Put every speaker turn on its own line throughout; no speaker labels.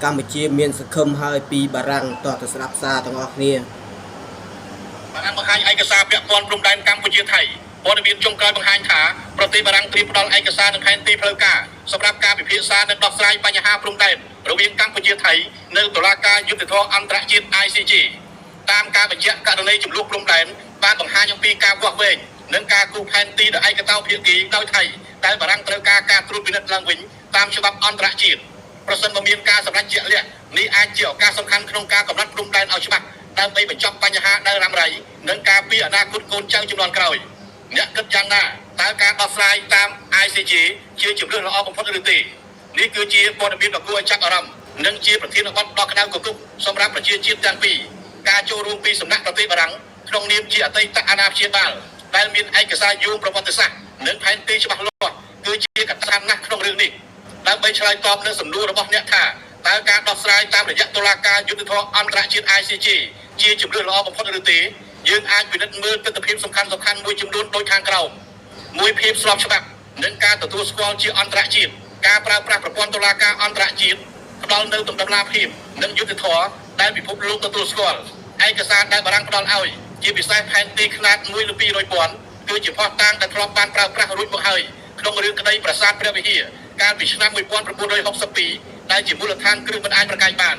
កម្ពុជាមានសង្ឃឹមហើយពីបារាំងតទៅស្ដាប់សារទាំងអស់គ្នា
បារាំងបង្ហាញឯកសារពាក់ព័ន្ធព្រំដែនកម្ពុជាថៃព័ត៌មានចុងក្រោយបង្ហាញថាប្រទេសបារាំងត្រៀមផ្ដល់ឯកសារនិងផែនទីផ្លូវការសម្រាប់ការពិភាក្សានិងដោះស្រាយបញ្ហាព្រំដែនរវាងកម្ពុជាថៃនៅតុលាការយុត្តិធម៌អន្តរជាតិ ICJ តាមការបញ្ជាក់ករណីចំនួនព្រំដែនបានបង្ហាញអំពីការវាស់វែងនិងការគូផែនទីដោយឯកតោភាគីដោយថៃដែលបារាំងត្រូវការត្រួតពិនិត្យឡើងវិញតាមច្បាប់អន្តរជាតិប្រសិនបើមានការសម្រេចជាក់លាក់នេះអាចជាឱកាសសំខាន់ក្នុងការកំណត់ព្រំដែនឲ្យច្បាស់ដើម្បីបញ្ចប់បញ្ហាដែលរ៉ាំរ៉ៃនិងការពារអនាគតកូនចៅជំនាន់ក្រោយអ្នកគិតយ៉ាងណាតើការដោះស្រាយតាម ICJ ជាជម្រើសល្អបំផុតឬទេនេះគឺជាព័ត៌មានដ៏គួរឲ្យចាប់អារម្មណ៍និងជាប្រធានបទដ៏ក្តៅគគុកសម្រាប់ប្រជាជាតិទាំងពីរការចូលរួមពីសំណាក់ប្រទេសបារាំងក្នុងនាមជាអតីតអាណាព្យាបាលដែលមានឯកសារយោងប្រវត្តិសាស្ត្រនិងផែនទីច្បាស់លាស់គឺជាកត្តាណាស់ក្នុងរឿងនេះដើម្បីឆ្លើយតបនឹងសំណួររបស់អ្នកថាតើការដោះស្រាយតាមរយៈតុលាការយុត្តិធម៌អន្តរជាតិ ICJ ជាជម្រើសល្អបំផុតឬទេយើងអាចពិនិត្យមើលទស្សនវិជ្ជាសំខាន់មួយចំនួនដូចខាងក្រោមមួយភាពស្របច្បាប់និងការទទួលស្គាល់ជាអន្តរជាតិការប្រើប្រាស់ប្រព័ន្ធតុលាការអន្តរជាតិផ្ដល់នូវតម្លាភាពនិងយុត្តិធម៌ដែលពិភពលោកទទួលស្គាល់ឯកសារដែលបារាំងផ្ដល់ឲ្យជាពិសេសផែនទីខ្នាត1 ឬ 200,000 គឺជាភស្តុតាងដែលធ្លាប់បានប្រើប្រាស់រួចមកហើយក្នុងរឿងក្តីប្រាសាទព្រះវិហារកាលពីឆ្នាំ1962ដែលជាមូលដ្ឋានគ្រឹះមិនអាចប្រកែកបាន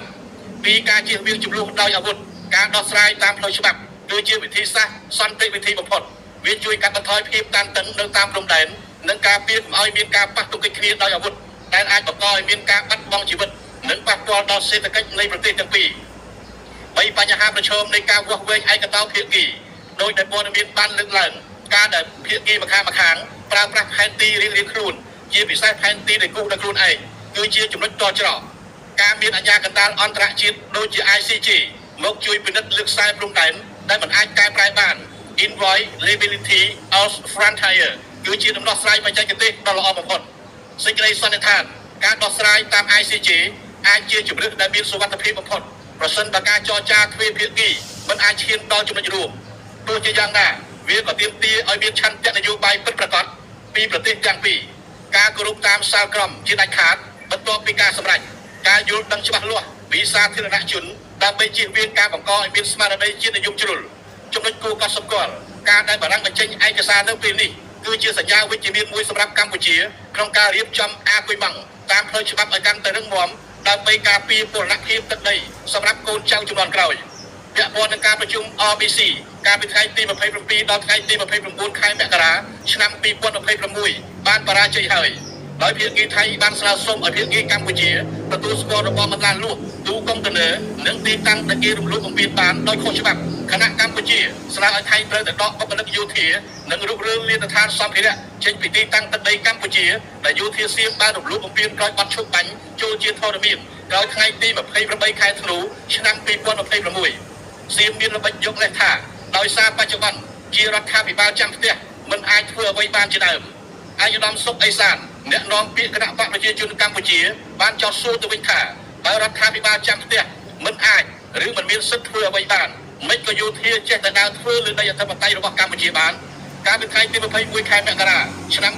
ពីការជៀសវាងចំនួនដោយអាវុធការដោះស្រាយតាមផ្លូវច្បាប់គឺជាវិធីសាស្ត្រសន្តិវិធីបំផុតវាជួយកាត់បន្ថយភាពតានតឹងនៅតាមព្រំដែននិងការពារកុំឲ្យមានការប៉ះទង្គិចគ្នាដោយអាវុធដែលអាចបង្កឲ្យមានការបាត់បង់ជីវិតនិងប៉ះពាល់ដល់សេដ្ឋកិច្ចនៃប្រទេសទាំងពីរ3បញ្ហាប្រឈមនៃការវាស់វែងឯកតោភាគីដោយដែលព័ត៌មានបានលើកឡើងការដែលភាគីម្ខាងប្រើប្រាស់ផែនទីរៀងៗខ្លួនជាពិសេសផែនទីដែលគូសដោយខ្លួនឯងគឺជាចំណុចតច្រកការមានអាជ្ញាកណ្ដាលអន្តរជាតិដូចជា ICJ មកជួយពិនិត្យលើកខ្សែព្រំដែនដែលមិនអាចកែប្រែបាន Inviolability of Frontier គឺជាដំណោះស្រាយបច្ចេកទេសដ៏ល្អបំផុតសេចក្តីសន្និដ្ឋានការដោះស្រាយតាម ICJ អាចជាជម្រើសដែលមានសុវត្ថិភាពបំផុតប្រសិនបើការចរចាទ្វេភាគីមិនអាចឈានដល់ចំណុចរួមទោះជាយ៉ាងណាវាក៏ទាមទារឲ្យមានឆន្ទៈនយោបាយពិតប្រាកដពីប្រទេសទាំងពីរការគោរពតាមសាលក្រមជាដាច់ខាតបន្ទាប់ពីការសម្រេចការយល់ដឹងច្បាស់លាស់ពីសាធារណជនដើម្បីជៀសវាងការបង្កឲ្យមានស្មារតីជាតិនិយមជ្រុលចំណុចគួរកត់សម្គាល់ការដែលបារាំងបញ្ចេញឯកសារនៅពេលនេះគឺជាសញ្ញាវិជ្ជមានមួយសម្រាប់កម្ពុជាក្នុងការរៀបចំអាគុយម៉ង់តាមផ្លូវច្បាប់ឲ្យកាន់តែរឹងមាំដើម្បីការពារពលរដ្ឋភាពទឹកដីសម្រាប់កូនចៅជំនាន់ក្រោយពាក់ព័ន្ធនឹងការប្រជុំ RBC កាលពីថ្ងៃទី27ដល់ថ្ងៃទី29ខែមករាឆ្នាំ2026បានបរាជ័យហើយដោយភាគីថៃបានស្នើសុំឲ្យភាគីកម្ពុជាទទួលស្គាល់របបបណ្ដាលលួចទូកុងតឺន័រនិងទីតាំងដែលគេរំលោភបំពានបានដោយខុសច្បាប់គណៈកម្ពុជាស្នើឲ្យថៃត្រូវតែដកបុគ្គលិកយោធានិងរុករើលានដ្ឋានសម្ភារៈចេញពីទីតាំងទឹកដីកម្ពុជាដែលយោធាសៀមបានរំលោភបំពានក្រោយបាត់ឈប់បាញ់ចូលជាធរមានក្រោយថ្ងៃទី28ខែធ្នូឆ្នាំ2026សៀមមានល្បិចយកលេសថាដោយសារបច្ចុប្បន្នជារដ្ឋាភិបាលចាំផ្ទះមិនអាចធ្វើអ្វីបានជាដើមអាយដាមសុកអេសានអ្នកនាំពាក្យគណៈបកប្រជាជនកម្ពុជាបានចោទសួរទៅវិញថាបើរដ្ឋាភិបាលចាំផ្ទះមិនអាចឬមិនមានសិទ្ធិធ្វើអ្វីបានមិនក៏យោធាចេះតែដើរធ្វើលើដីអធិបតេយ្យរបស់កម្ពុជាបានកាលពីថ្ងៃទី21ខែមករាឆ្នាំ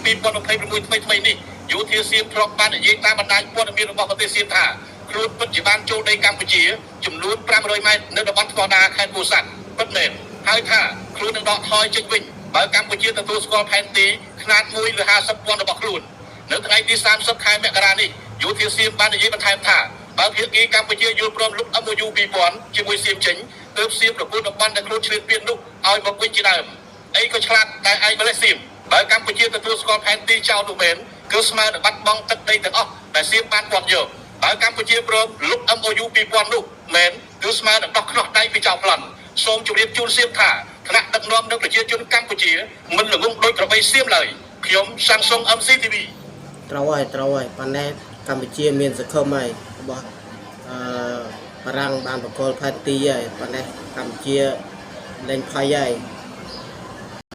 2026ថ្មីនេះយោធាសៀមធ្លាប់បាននិយាយតាមបណ្ដាញព័ត៌មានរបស់ប្រទេសសៀមថាខ្លួនពិតជាបានចូលដីកម្ពុជាចំនួន500ម៉ែត្រនៅតំបន់ថ្មដាខេត្តពោធិ៍សាត់ពិតមែនហើយថាខ្លួននឹងដកថយចេញវិញបើកម្ពុជាទទួលស្គាល់ផែនទីខ្នាត1 ឬ 50,000 របស់ខ្លួននៅថ្ងៃទី30ខែមករានេះយោធាសៀមបាននិយាយបន្ថែមថាបើភាគីកម្ពុជាយល់ព្រមលុប MOU 2000ជាមួយសៀមចេញទើបសៀមប្រគល់តំបន់ដែលខ្លួនឆ្លៀតពៀននោះឲ្យមកវិញជាដើមអីក៏ឆ្លាតតែឯងម្លេះសៀមបើកម្ពុជាទទួលស្គាល់ផែនទីចោលនោះមែនគឺស្មើនឹងបាត់បង់ទឹកដីទាំងអស់ដែលសៀមបានគាប់យកបើកម្ពុជាព្រមលុប MOU 2000នោះមែនគឺស្មើនឹងដោះខ្នោះដៃពីចោលប្លន់សូមជម្រាបជូនសៀមថាថ្នាក់ដឹកនាំនិងប្រជាជនកម្ពុជាមិនល្ងងដោយក្របីសៀមឡើយខ្ញុំសាំសុង MCTV
ត្រូវហើយប៉ុន្តែកម្ពុជាមានសង្ឃឹមហើយរបស់បារាំងបានបកគលផែនទីហើយប៉ុន្តែកម្ពុជាលែងភ័យហើយ